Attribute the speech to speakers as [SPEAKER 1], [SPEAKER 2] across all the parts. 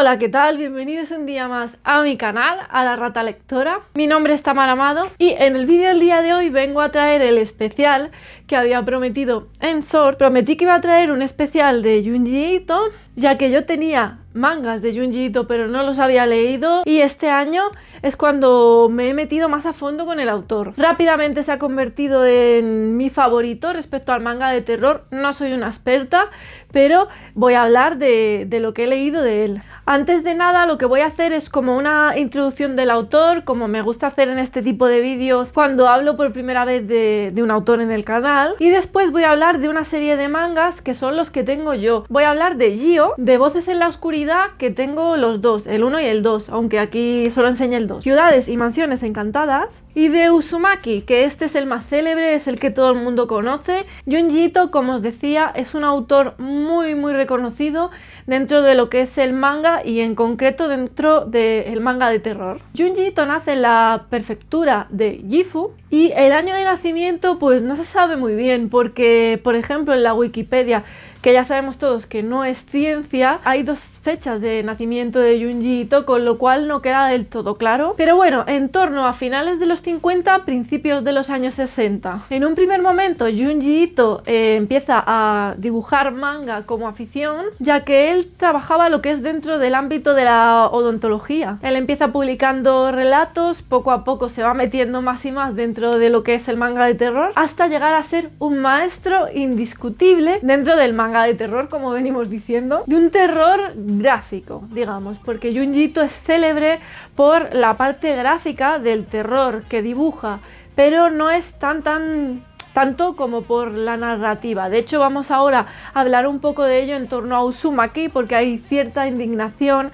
[SPEAKER 1] Hola, ¿qué tal? Bienvenidos un día más a mi canal, a La Rata Lectora. Mi nombre es Tamara Amado y en el vídeo del día de hoy vengo a traer el especial que había prometido en Short. Prometí que iba a traer un especial de Junji Ito, ya que yo tenía mangas de Junji Ito pero no los había leído, y este año es cuando me he metido más a fondo con el autor. Rápidamente se ha convertido en mi favorito respecto al manga de terror. No soy una experta, pero voy a hablar de lo que he leído de él. Antes de nada, lo que voy a hacer es como una introducción del autor, como me gusta hacer en este tipo de vídeos cuando hablo por primera vez de un autor en el canal, y después voy a hablar de una serie de mangas que son los que tengo yo. Voy a hablar de Gyo, de Voces en la Oscuridad, que tengo los dos, el 1 y el 2, aunque aquí solo enseño el 2. Ciudades y Mansiones Encantadas, y de Uzumaki, que este es el más célebre, es el que todo el mundo conoce. Junji Ito, como os decía, es un autor muy reconocido dentro de lo que es el manga, y en concreto dentro del manga de terror. Junji Ito nace en la prefectura de Gifu, y el año de nacimiento pues no se sabe muy bien, porque por ejemplo en la Wikipedia, que ya sabemos todos que no es ciencia, hay dos fechas de nacimiento de Junji Ito, con lo cual no queda del todo claro. Pero bueno, en torno a finales de los 50, principios de los años 60. En un primer momento Junji Ito empieza a dibujar manga como afición, ya que él trabajaba lo que es dentro del ámbito de la odontología. Él empieza publicando relatos, poco a poco se va metiendo más y más dentro de lo que es el manga de terror, hasta llegar a ser un maestro indiscutible dentro del manga de terror, como venimos diciendo, de un terror gráfico, digamos, porque Junji Ito es célebre por la parte gráfica del terror que dibuja, pero no es tanto como por la narrativa. De hecho, vamos ahora a hablar un poco de ello en torno a Uzumaki, porque hay cierta indignación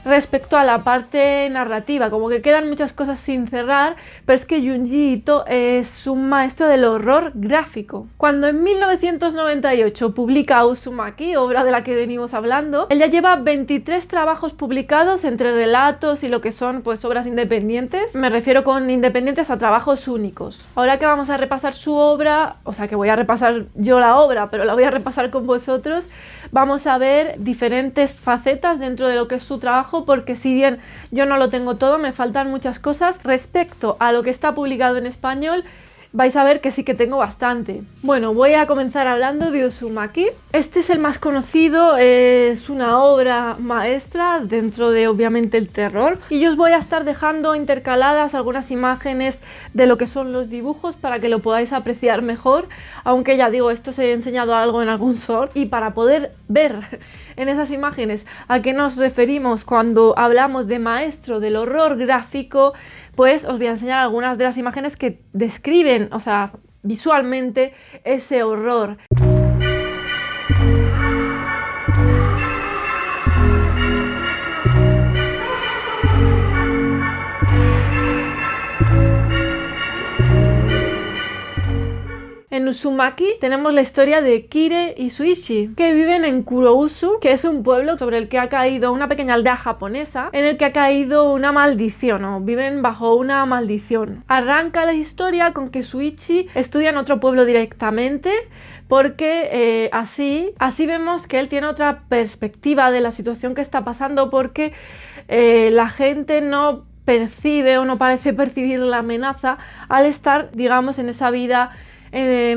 [SPEAKER 1] respecto a la parte narrativa, como que quedan muchas cosas sin cerrar, pero es que Junji Ito es un maestro del horror gráfico. Cuando en 1998 publica Uzumaki, obra de la que venimos hablando, él ya lleva 23 trabajos publicados entre relatos y lo que son pues obras independientes. Me refiero con independientes a trabajos únicos. Ahora que vamos a repasar su obra, o sea que voy a repasar yo la obra, pero la voy a repasar con vosotros, vamos a ver diferentes facetas dentro de lo que es su trabajo, porque si bien yo no lo tengo todo, me faltan muchas cosas. Respecto a lo que está publicado en español, vais a ver que sí que tengo bastante. Bueno, voy a comenzar hablando de Uzumaki. Este es el más conocido, es una obra maestra dentro de obviamente el terror, y yo os voy a estar dejando intercaladas algunas imágenes de lo que son los dibujos para que lo podáis apreciar mejor, aunque ya digo, esto os he enseñado algo en algún short, y para poder ver en esas imágenes a qué nos referimos cuando hablamos de maestro del horror gráfico, pues os voy a enseñar algunas de las imágenes que describen, o sea, visualmente ese horror. En Uzumaki tenemos la historia de Kire y Suichi, que viven en Kurousu, que es un pueblo sobre el que ha caído una pequeña aldea japonesa, en el que ha caído una maldición, o viven bajo una maldición. Arranca la historia con que Suichi estudia en otro pueblo directamente, porque así vemos que él tiene otra perspectiva de la situación que está pasando, porque la gente no percibe o no parece percibir la amenaza al estar, digamos, en esa vida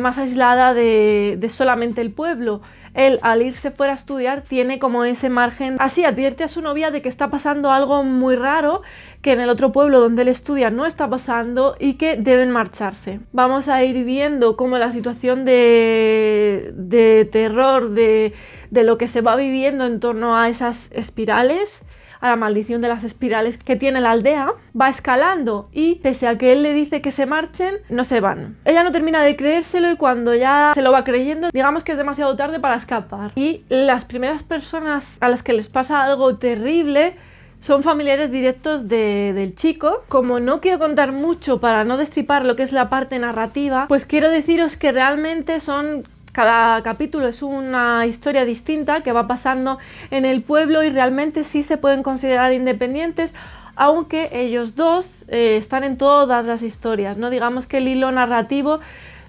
[SPEAKER 1] más aislada de solamente el pueblo. Él, al irse fuera a estudiar, tiene como ese margen. Así advierte a su novia de que está pasando algo muy raro, que en el otro pueblo donde él estudia no está pasando, y que deben marcharse. Vamos a ir viendo cómo la situación de terror, de lo que se va viviendo en torno a esas espirales, a la maldición de las espirales que tiene la aldea, va escalando, y pese a que él le dice que se marchen, no se van. Ella no termina de creérselo, y cuando ya se lo va creyendo, digamos que es demasiado tarde para escapar. Y las primeras personas a las que les pasa algo terrible son familiares directos del chico. Como no quiero contar mucho para no destripar lo que es la parte narrativa, pues quiero deciros que realmente cada capítulo es una historia distinta que va pasando en el pueblo, y realmente sí se pueden considerar independientes, aunque ellos dos están en todas las historias, ¿no? Digamos que el hilo narrativo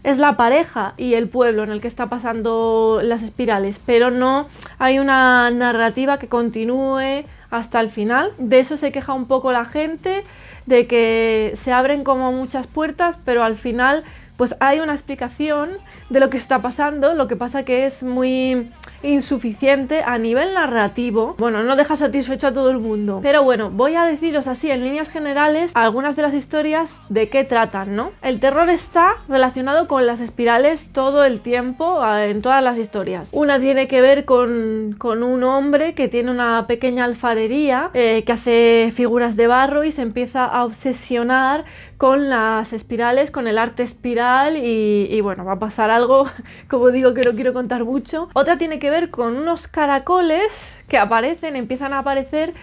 [SPEAKER 1] es la pareja y el pueblo en el que está pasando las espirales, pero no hay una narrativa que continúe hasta el final. De eso se queja un poco la gente, de que se abren como muchas puertas, pero al final pues hay una explicación de lo que está pasando. Lo que pasa que es muy insuficiente a nivel narrativo. Bueno, no deja satisfecho a todo el mundo. Pero bueno, voy a deciros así en líneas generales algunas de las historias de qué tratan, ¿no? El terror está relacionado con las espirales todo el tiempo, en todas las historias. Una tiene que ver con un hombre que tiene una pequeña alfarería, que hace figuras de barro y se empieza a obsesionar con las espirales, con el arte espiral y bueno, va a pasar algo, como digo, que no quiero contar mucho. Otra tiene que ver con unos caracoles que empiezan a aparecer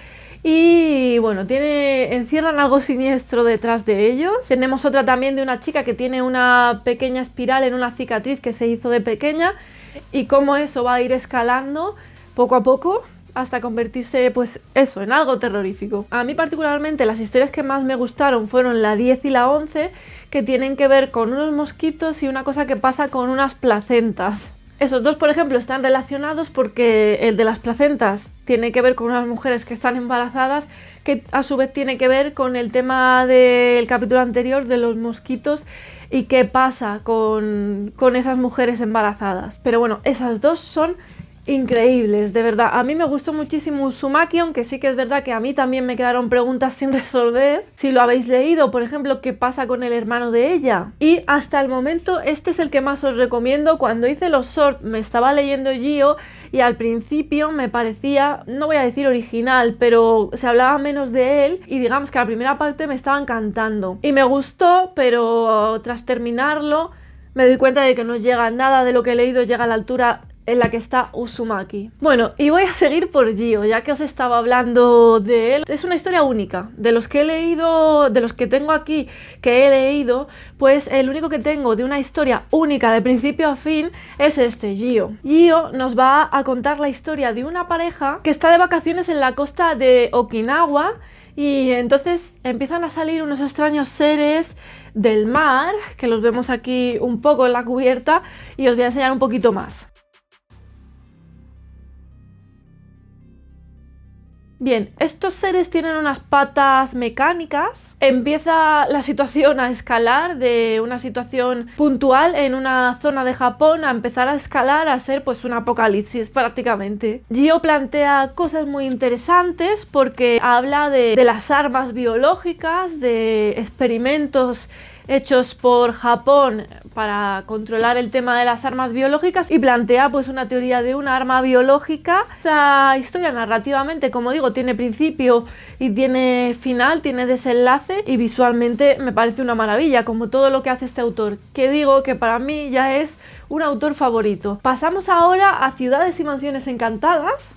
[SPEAKER 1] y bueno, encierran algo siniestro detrás de ellos. Tenemos otra también de una chica que tiene una pequeña espiral en una cicatriz que se hizo de pequeña y cómo eso va a ir escalando poco a poco hasta convertirse, pues eso, en algo terrorífico. A mí particularmente las historias que más me gustaron fueron la 10 y la 11, que tienen que ver con unos mosquitos y una cosa que pasa con unas placentas. Esos dos, por ejemplo, están relacionados porque el de las placentas tiene que ver con unas mujeres que están embarazadas, que a su vez tiene que ver con el tema del capítulo anterior de los mosquitos y qué pasa con esas mujeres embarazadas. Pero bueno, esas dos son increíbles, de verdad. A mí me gustó muchísimo Uzumaki, aunque sí que es verdad que a mí también me quedaron preguntas sin resolver. Si lo habéis leído, por ejemplo, ¿qué pasa con el hermano de ella? Y hasta el momento este es el que más os recomiendo. Cuando hice los shorts me estaba leyendo Gio y al principio me parecía, no voy a decir original, pero se hablaba menos de él y digamos que la primera parte me estaba encantando. Y me gustó, pero tras terminarlo me doy cuenta de que no llega nada de lo que he leído, llega a la altura en la que está Uzumaki. Bueno, y voy a seguir por Gio, ya que os estaba hablando de él. Es una historia única. De los que he leído, de los que tengo aquí, que he leído, pues el único que tengo de una historia única de principio a fin es este, Gio. Gio nos va a contar la historia de una pareja que está de vacaciones en la costa de Okinawa y entonces empiezan a salir unos extraños seres del mar, que los vemos aquí un poco en la cubierta y os voy a enseñar un poquito más. Bien, estos seres tienen unas patas mecánicas. Empieza la situación a escalar de una situación puntual en una zona de Japón a empezar a escalar a ser pues un apocalipsis prácticamente. Gio plantea cosas muy interesantes porque habla de las armas biológicas, de experimentos hechos por Japón para controlar el tema de las armas biológicas y plantea pues una teoría de una arma biológica. Esta historia narrativamente, como digo, tiene principio y tiene final, tiene desenlace y visualmente me parece una maravilla, como todo lo que hace este autor, que digo que para mí ya es un autor favorito. Pasamos ahora a Ciudades y Mansiones Encantadas,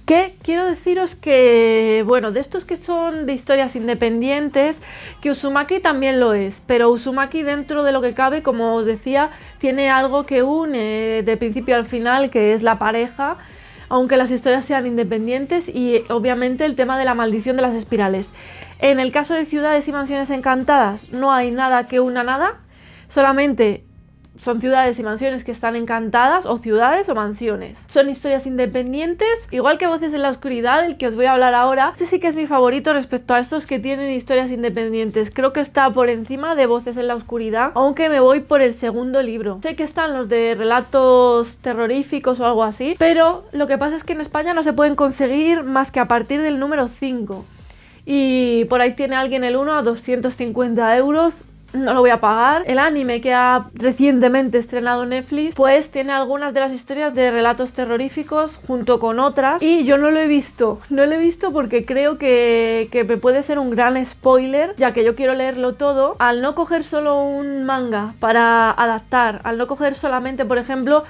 [SPEAKER 1] que quiero deciros que, bueno, de estos que son de historias independientes, que Uzumaki también lo es, pero Uzumaki dentro de lo que cabe, como os decía, tiene algo que une de principio al final, que es la pareja, aunque las historias sean independientes y obviamente el tema de la maldición de las espirales. En el caso de Ciudades y Mansiones Encantadas no hay nada que una nada, solamente son ciudades y mansiones que están encantadas, o ciudades o mansiones. Son historias independientes, igual que Voces en la Oscuridad, el que os voy a hablar ahora. Este sí que es mi favorito respecto a estos que tienen historias independientes. Creo que está por encima de Voces en la Oscuridad, aunque me voy por el segundo libro. Sé que están los de relatos terroríficos o algo así, pero lo que pasa es que en España no se pueden conseguir más que a partir del número 5. Y por ahí tiene alguien el 1 a 250 euros. No lo voy a pagar. El anime que ha recientemente estrenado Netflix pues tiene algunas de las historias de relatos terroríficos junto con otras y yo no lo he visto. No lo he visto porque creo que me puede ser un gran spoiler, ya que yo quiero leerlo todo. Al no coger solo un manga para adaptar, al no coger solamente, por ejemplo,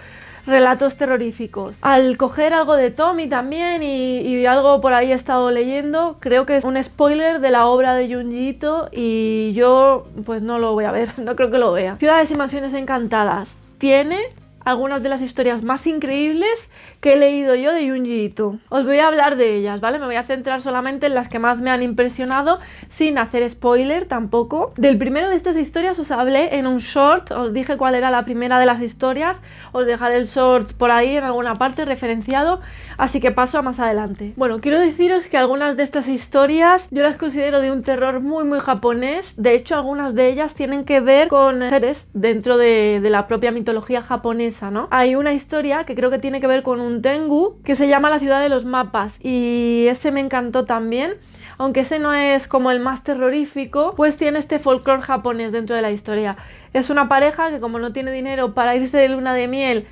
[SPEAKER 1] relatos terroríficos, al coger algo de Tommy también y algo por ahí he estado leyendo, creo que es un spoiler de la obra de Junji Ito y yo pues no lo voy a ver, no creo que lo vea. Ciudades y Mansiones Encantadas tiene algunas de las historias más increíbles que he leído yo de Junji Ito. Os voy a hablar de ellas, ¿vale? Me voy a centrar solamente en las que más me han impresionado, sin hacer spoiler tampoco. Del primero de estas historias os hablé en un short, os dije cuál era la primera de las historias, os dejaré el short por ahí en alguna parte referenciado, así que paso a más adelante. Bueno, quiero deciros que algunas de estas historias yo las considero de un terror muy japonés. De hecho, algunas de ellas tienen que ver con seres dentro de la propia mitología japonesa, ¿no? Hay una historia que creo que tiene que ver con un tengu que se llama La ciudad de los mapas, y ese me encantó también. Aunque ese no es como el más terrorífico, pues tiene este folclore japonés dentro de la historia. Es una pareja que, como no tiene dinero para irse de luna de miel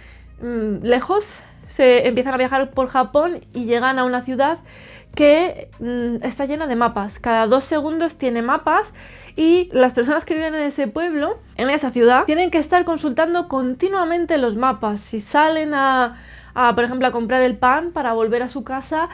[SPEAKER 1] lejos, se empiezan a viajar por Japón y llegan a una ciudad que está llena de mapas. Cada 2 segundos tiene mapas, y las personas que viven en ese pueblo, en esa ciudad, tienen que estar consultando continuamente los mapas. Si salen por ejemplo, a comprar el pan para volver a su casa,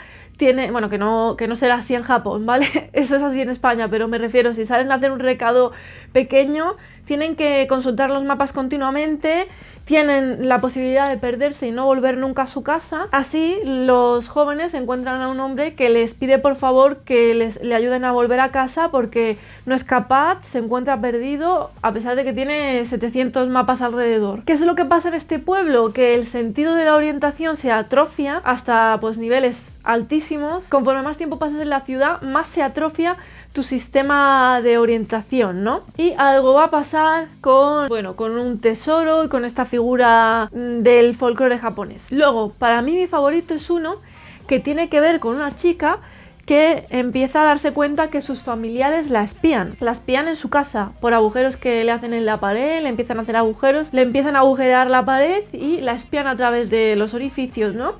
[SPEAKER 1] bueno, que no será así en Japón, ¿vale? Eso es así en España, pero me refiero, si salen a hacer un recado pequeño, tienen que consultar los mapas continuamente, tienen la posibilidad de perderse y no volver nunca a su casa. Así, los jóvenes encuentran a un hombre que les pide por favor que le ayuden a volver a casa porque no es capaz, se encuentra perdido, a pesar de que tiene 700 mapas alrededor. ¿Qué es lo que pasa en este pueblo? Que el sentido de la orientación se atrofia hasta pues niveles altísimos. Conforme más tiempo pasas en la ciudad, más se atrofia tu sistema de orientación, ¿no? Y algo va a pasar con un tesoro y con esta figura del folclore japonés. Luego, para mí mi favorito es uno que tiene que ver con una chica que empieza a darse cuenta que sus familiares la espían en su casa por agujeros que le hacen en la pared, le empiezan a hacer agujeros, le empiezan a agujerar la pared y la espían a través de los orificios, ¿no?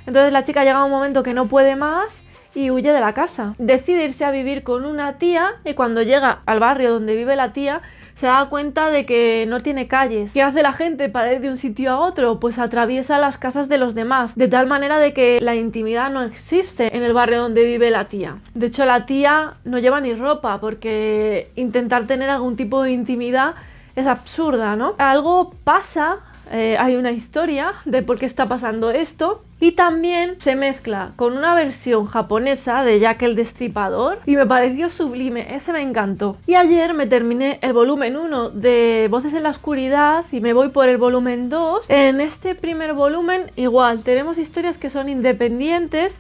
[SPEAKER 1] Entonces la chica llega a un momento que no puede más y huye de la casa. Decide irse a vivir con una tía, y cuando llega al barrio donde vive la tía, se da cuenta de que no tiene calles. ¿Qué hace la gente para ir de un sitio a otro? Pues atraviesa las casas de los demás, de tal manera de que la intimidad no existe en el barrio donde vive la tía. De hecho, la tía no lleva ni ropa, porque intentar tener algún tipo de intimidad es absurda, ¿no? Algo pasa, hay una historia de por qué está pasando esto, y también se mezcla con una versión japonesa de Jack el Destripador y me pareció sublime, ese me encantó. Y ayer me terminé el volumen 1 de Voces en la Oscuridad y me voy por el volumen 2. En este primer volumen igual tenemos historias que son independientes.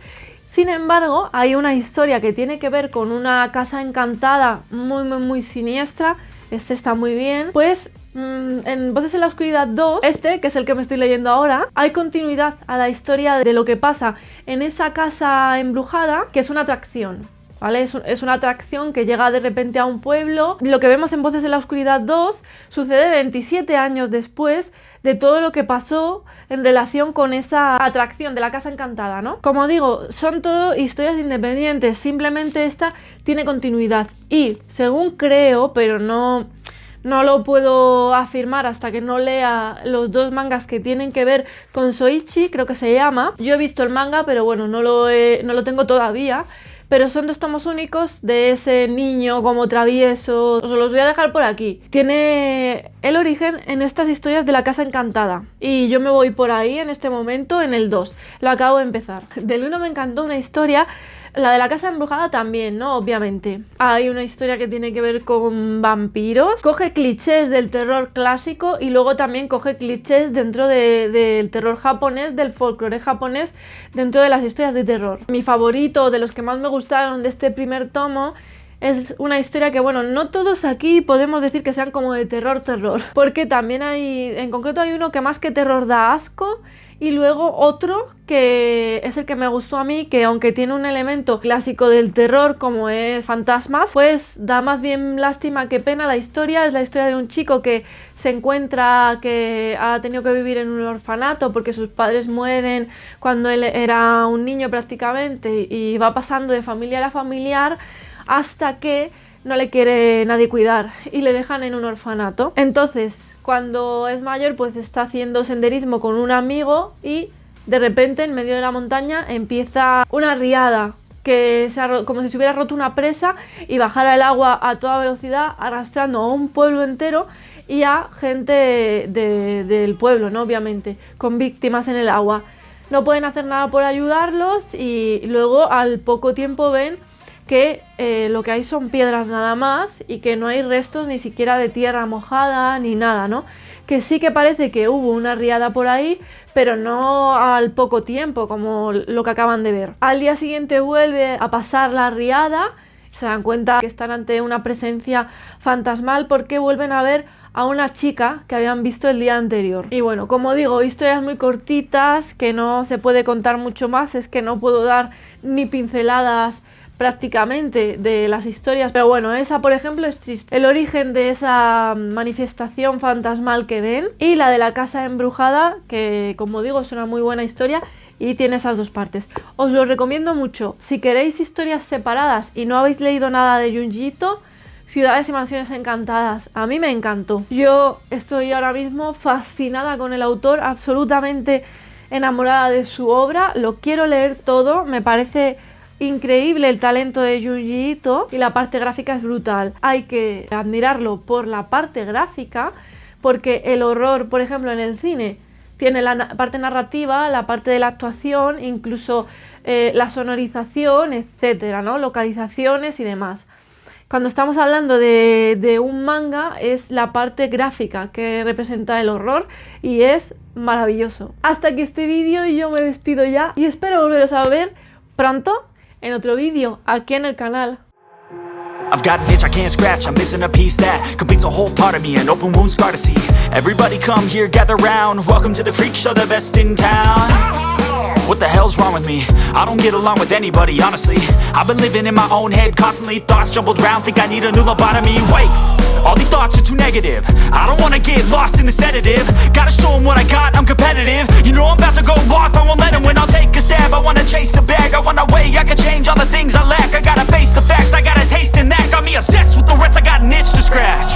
[SPEAKER 1] Sin embargo, hay una historia que tiene que ver con una casa encantada muy siniestra. Este está muy bien. Pues en Voces en la Oscuridad 2, que es el que me estoy leyendo ahora, hay continuidad a la historia de lo que pasa en esa casa embrujada, que es una atracción, ¿vale? Es una atracción que llega de repente a un pueblo. Lo que vemos en Voces en la Oscuridad 2 sucede 27 años después de todo lo que pasó en relación con esa atracción de la casa encantada, ¿no? Como digo, son todo historias independientes, simplemente esta tiene continuidad. Y según creo, pero no lo puedo afirmar hasta que no lea los 2 mangas que tienen que ver con Soichi, creo que se llama. Yo he visto el manga, pero bueno, no lo tengo todavía. Pero son 2 tomos únicos de ese niño como travieso. Os los voy a dejar por aquí. Tiene el origen en estas historias de la casa encantada. Y yo me voy por ahí en este momento en el 2. Lo acabo de empezar. Del 1 me encantó una historia. La de la casa embrujada también, ¿no? Obviamente. Hay una historia que tiene que ver con vampiros. Coge clichés del terror clásico y luego también coge clichés dentro del terror japonés, del folclore japonés, dentro de las historias de terror. Mi favorito, de los que más me gustaron de este primer tomo, es una historia que, bueno, no todos aquí podemos decir que sean como de terror, porque también en concreto hay uno que más que terror da asco, y luego otro que es el que me gustó a mí, que aunque tiene un elemento clásico del terror como es fantasmas, pues da más bien lástima que pena. La historia es la historia de un chico que se encuentra que ha tenido que vivir en un orfanato porque sus padres mueren cuando él era un niño prácticamente, y va pasando de familiar a familiar hasta que no le quiere nadie cuidar y le dejan en un orfanato. Entonces, cuando es mayor, pues está haciendo senderismo con un amigo y de repente en medio de la montaña empieza una riada como si se hubiera roto una presa y bajara el agua a toda velocidad arrastrando a un pueblo entero, y a gente del pueblo, ¿no? Obviamente, con víctimas en el agua. No pueden hacer nada por ayudarlos y luego al poco tiempo ven que lo que hay son piedras nada más y que no hay restos ni siquiera de tierra mojada ni nada, ¿no? Que sí que parece que hubo una riada por ahí, pero no al poco tiempo como lo que acaban de ver. Al día siguiente vuelve a pasar la riada, se dan cuenta que están ante una presencia fantasmal porque vuelven a ver a una chica que habían visto el día anterior. Y bueno, como digo, historias muy cortitas que no se puede contar mucho más, es que no puedo dar ni pinceladas prácticamente de las historias, pero bueno, esa por ejemplo es triste. El origen de esa manifestación fantasmal que ven y la de la casa embrujada, que como digo es una muy buena historia y tiene esas dos partes. Os lo recomiendo mucho. Si queréis historias separadas y no habéis leído nada de Junji Ito, Ciudades y mansiones encantadas, a mí me encantó. Yo estoy ahora mismo fascinada con el autor, absolutamente enamorada de su obra, lo quiero leer todo, me parece increíble el talento de Junji Ito y la parte gráfica es brutal. Hay que admirarlo por la parte gráfica, porque el horror, por ejemplo, en el cine tiene la parte narrativa, la parte de la actuación, incluso la sonorización, etcétera, ¿no? Localizaciones y demás. Cuando estamos hablando de un manga es la parte gráfica que representa el horror y es maravilloso. Hasta aquí este vídeo y yo me despido ya y espero volveros a ver pronto en otro vídeo aquí en el canal.
[SPEAKER 2] I've got an itch I can't scratch, I'm missing a piece that completes a whole part of me, an open wound scar to see. Everybody come here, gather round, welcome to the freak show, the best in town. What the hell's wrong with me? I don't get along with anybody, honestly. I've been living in my own head constantly, thoughts jumbled round, think I need a new lobotomy. Wait, all these thoughts are too negative, I don't wanna get lost in the sedative. Gotta show them what I got, I'm competitive. You know I'm about to go off, I won't let them win, I'll take a stab. I wanna chase a bag, I wanna weigh, I can change all the things I lack. I gotta face the facts, I gotta taste in that. Got me obsessed with the rest, I got an itch to scratch.